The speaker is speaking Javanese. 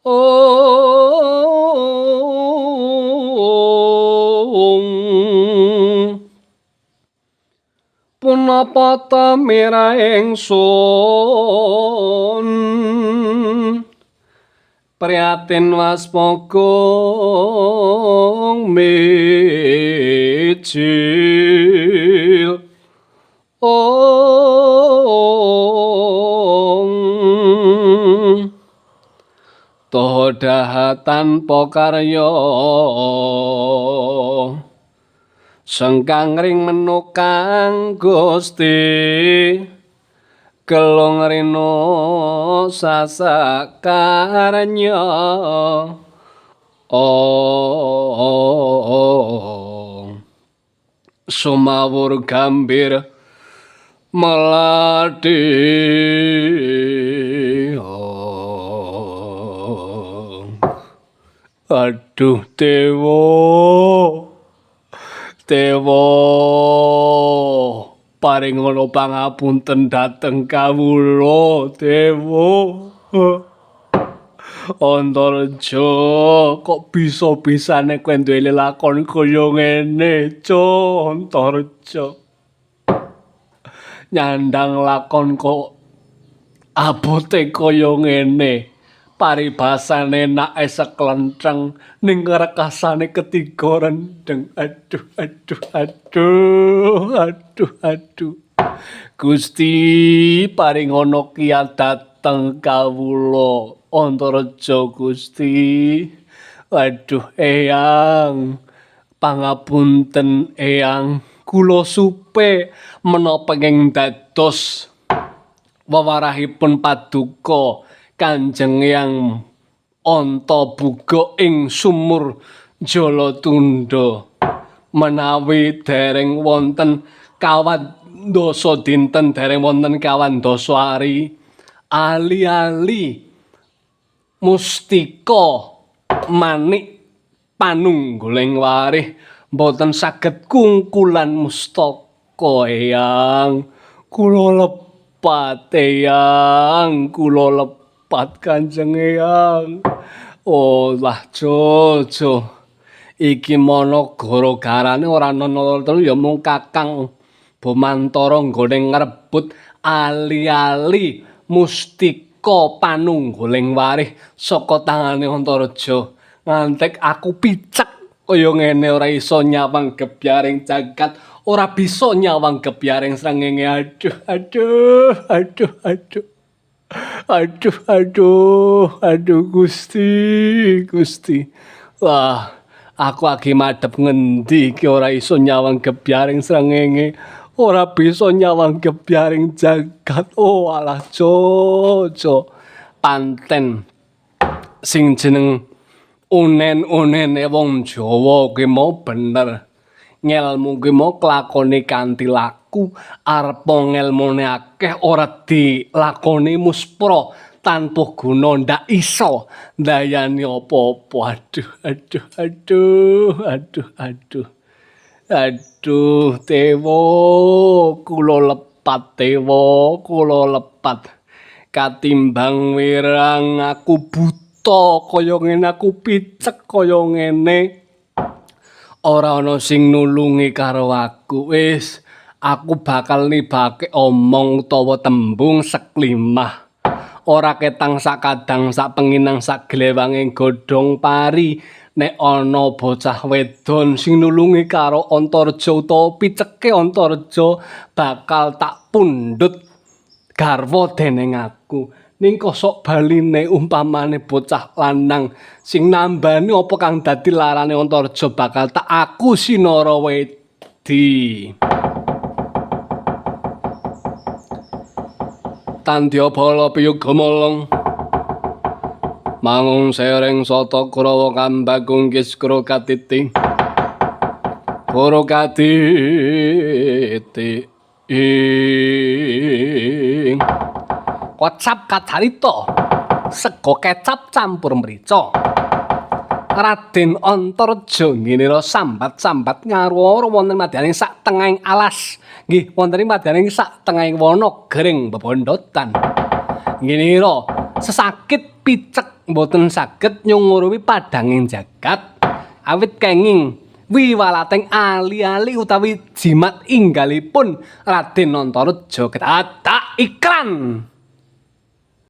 Om punapa tamira ingsun prihatin waspogong mijil Om todaha tanpa karya sengkang ring menukang Gusti kelong rino sasakarnya sumawur gambir melati aduh Dewa paringono pangapunten dhateng kawula Dewa Antareja kok bisa-bisane kowe duwe lelakon kaya ngene Co Antareja nyandang lakon kok abote kaya ngene paribasane nae seklentheng ning rekasane ketiga rendeng aduh Gusti paringono kiyat dateng kawula Antareja Gusti aduh Eyang pangapunten Eyang kula supe menapa ing dados wewarahipun paduka Kanjeng Eyang Antabuga ing sumur Jalatunda menawi dereng wonten kawandasa dinten dereng wonten kawandasa ari ali-ali mustika manik panungguling warih boten saged kungkulan mustaka Eyang kula lepat Eyang kula lepat Kanjeng Eyang lah Jojo iki mono gara-garane ora ana telu ya mung Kakang Bomantara nggone ngrebut ali-ali mustika panungguling warih saka tangane Antareja ngantek aku picek kaya ngene ora iso nyawang gebyaring jagat ora bisa nyawang gebyaring srengenge aduh Gusti wah aku lagi madhep ngendi iki ora iso nyawang gebyaring srengenge ora bisa nyawang gebyaring jagat alah Jojo panten sing jeneng unen-unene wong Jawa kuwi mau bener ngelmu kuwi mau kelakone kanthi laku arep ngelmune akeh ora dilakoni muspra tanpa guna ndak iso ndayani apa-apa aduh Dewa kula lepat katimbang wirang aku buta kaya ngene aku picek kaya ngene ora ana sing nulungi karo aku wis aku bakal nibake omong utawa tembung seklimah ora ketang sakadang sapenginang saglewanging godhong pari nek ana bocah wedon sing nulungi karo Antareja utawa piceke Antareja bakal tak pundhut garwa dening aku ning kosok baline umpamane bocah lanang sing nambani apa kang dadi larane Antareja bakal tak aku sinara wedi Tandya bala piyoga molong mangung sereng sata Kurawa kambagung kiskro katiti Kuro katiti kocap kacarita sego kecap campur mrica Raden Antareja nginira sambat-sambat ngarwa wonten madyaning sak tengahing alas nggih wonten ing madyaning sak tengahing wana gering bebondotan nginira sesakit picek boten saged nyungurupi padanging jagat awit kenging wiwalating ali-ali utawi jimat inggalipun Raden Antareja. Dadak iklan.